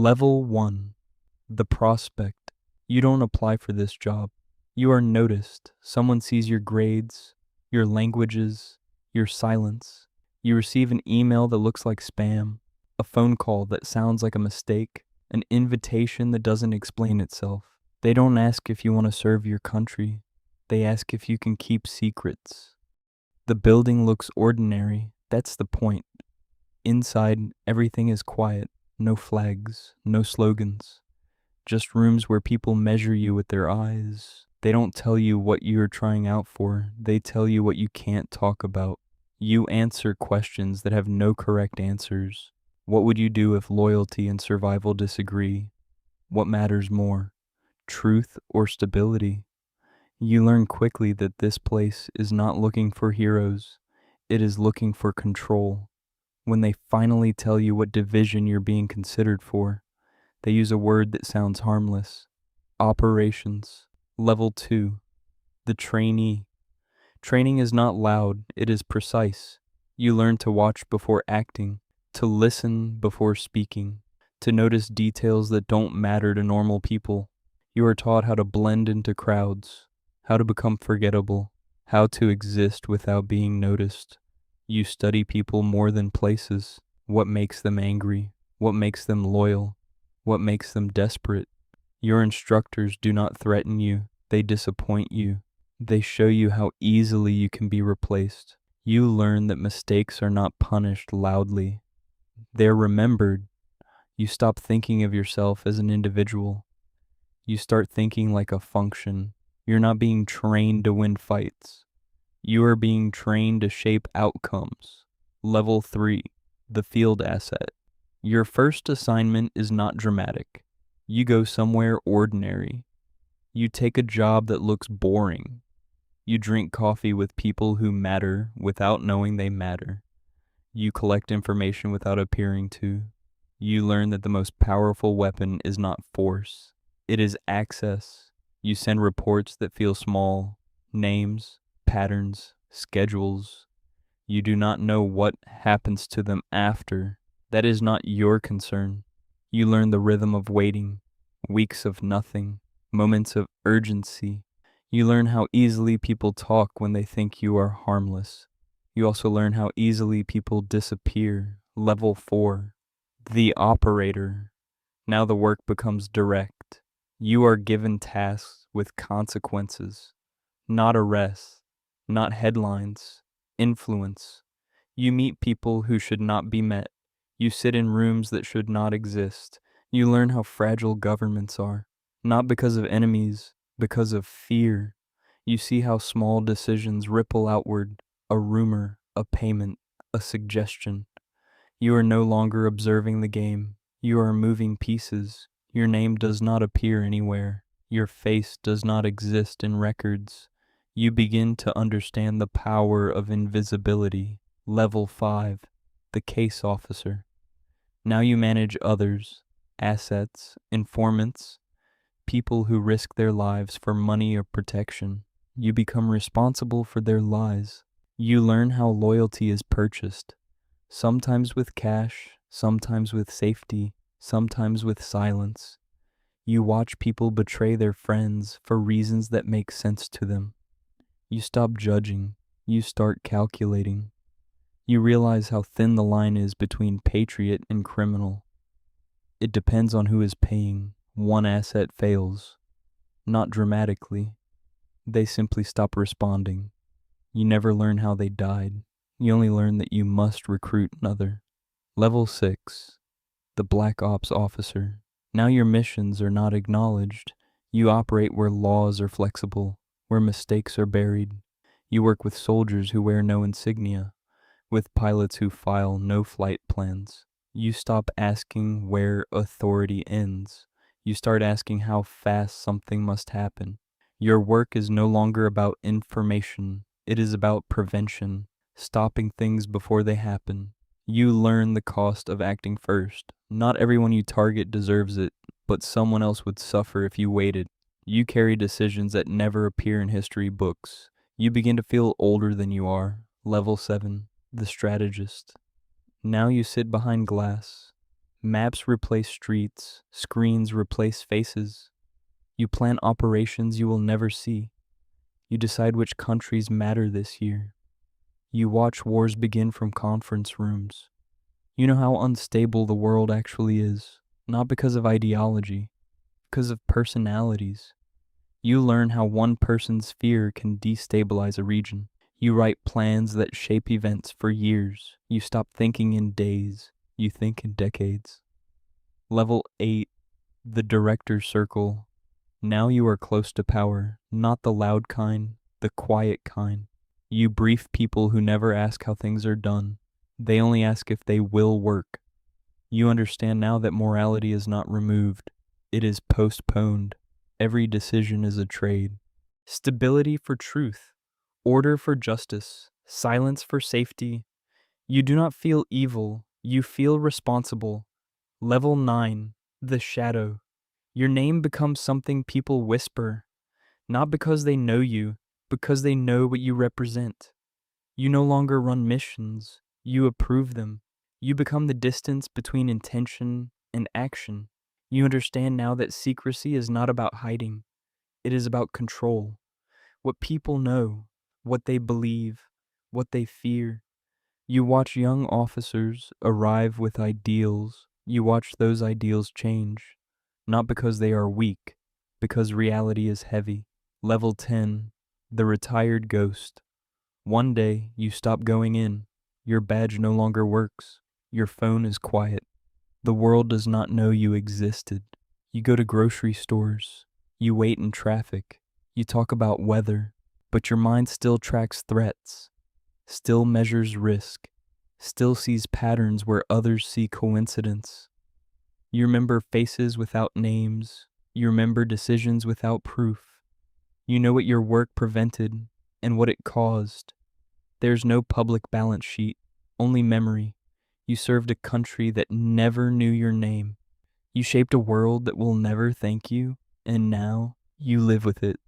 Level 1. The prospect. You don't apply for this job. You are noticed. Someone sees your grades, your languages, your silence. You receive an email that looks like spam, a phone call that sounds like a mistake, an invitation that doesn't explain itself. They don't ask if you want to serve your country. They ask if you can keep secrets. The building looks ordinary. That's the point. Inside, everything is quiet. No flags, no slogans. Just rooms where people measure you with their eyes. They don't tell you what you're trying out for. They tell you what you can't talk about. You answer questions that have no correct answers. What would you do if loyalty and survival disagree? What matters more, truth or stability? You learn quickly that this place is not looking for heroes. It is looking for control. When they finally tell you what division you're being considered for, they use a word that sounds harmless. Operations. Level 2. The trainee. Training is not loud, it is precise. You learn to watch before acting, to listen before speaking, to notice details that don't matter to normal people. You are taught how to blend into crowds, how to become forgettable, how to exist without being noticed. You study people more than places. What makes them angry? What makes them loyal? What makes them desperate? Your instructors do not threaten you. They disappoint you. They show you how easily you can be replaced. You learn that mistakes are not punished loudly. They're remembered. You stop thinking of yourself as an individual. You start thinking like a function. You're not being trained to win fights. You are being trained to shape outcomes. Level 3. The field asset. Your first assignment is not dramatic. You go somewhere ordinary. You take a job that looks boring. You drink coffee with people who matter without knowing they matter. You collect information without appearing to. You learn that the most powerful weapon is not force. It is access. You send reports that feel small, names, patterns, schedules. You do not know what happens to them after. That is not your concern. You learn the rhythm of waiting, weeks of nothing, moments of urgency. You learn how easily people talk when they think you are harmless. You also learn how easily people disappear. Level 4. The operator. Now the work becomes direct. You are given tasks with consequences, not arrests, not headlines, influence. You meet people who should not be met. You sit in rooms that should not exist. You learn how fragile governments are, not because of enemies, because of fear. You see how small decisions ripple outward, a rumor, a payment, a suggestion. You are no longer observing the game. You are moving pieces. Your name does not appear anywhere. Your face does not exist in records. You begin to understand the power of invisibility. Level 5. The case officer. Now you manage others, assets, informants, people who risk their lives for money or protection. You become responsible for their lives. You learn how loyalty is purchased, sometimes with cash, sometimes with safety, sometimes with silence. You watch people betray their friends for reasons that make sense to them. You stop judging. You start calculating. You realize how thin the line is between patriot and criminal. It depends on who is paying. One asset fails. Not dramatically. They simply stop responding. You never learn how they died. You only learn that you must recruit another. Level 6. The Black Ops officer. Now your missions are not acknowledged. You operate where laws are flexible, where mistakes are buried. You work with soldiers who wear no insignia, with pilots who file no flight plans. You stop asking where authority ends. You start asking how fast something must happen. Your work is no longer about information. It is about prevention, stopping things before they happen. You learn the cost of acting first. Not everyone you target deserves it, but someone else would suffer if you waited. You carry decisions that never appear in history books. You begin to feel older than you are. Level 7. The strategist. Now you sit behind glass. Maps replace streets, screens replace faces. You plan operations you will never see. You decide which countries matter this year. You watch wars begin from conference rooms. You know how unstable the world actually is, not because of ideology, because of personalities. You learn how one person's fear can destabilize a region. You write plans that shape events for years. You stop thinking in days, you think in decades. Level 8, the director's circle. Now you are close to power, not the loud kind, the quiet kind. You brief people who never ask how things are done. They only ask if they will work. You understand now that morality is not removed, it is postponed. Every decision is a trade. Stability for truth, order for justice, silence for safety. You do not feel evil, you feel responsible. Level 9, the shadow. Your name becomes something people whisper, not because they know you, because they know what you represent. You no longer run missions, you approve them. You become the distance between intention and action. You understand now that secrecy is not about hiding, it is about control. What people know, what they believe, what they fear. You watch young officers arrive with ideals. You watch those ideals change, not because they are weak, because reality is heavy. Level 10, the retired ghost. One day, you stop going in. Your badge no longer works. Your phone is quiet. The world does not know you existed. You go to grocery stores. You wait in traffic. You talk about weather, but your mind still tracks threats, still measures risk, still sees patterns where others see coincidence. You remember faces without names. You remember decisions without proof. You know what your work prevented and what it caused. There's no public balance sheet, only memory. You served a country that never knew your name. You shaped a world that will never thank you, and now you live with it.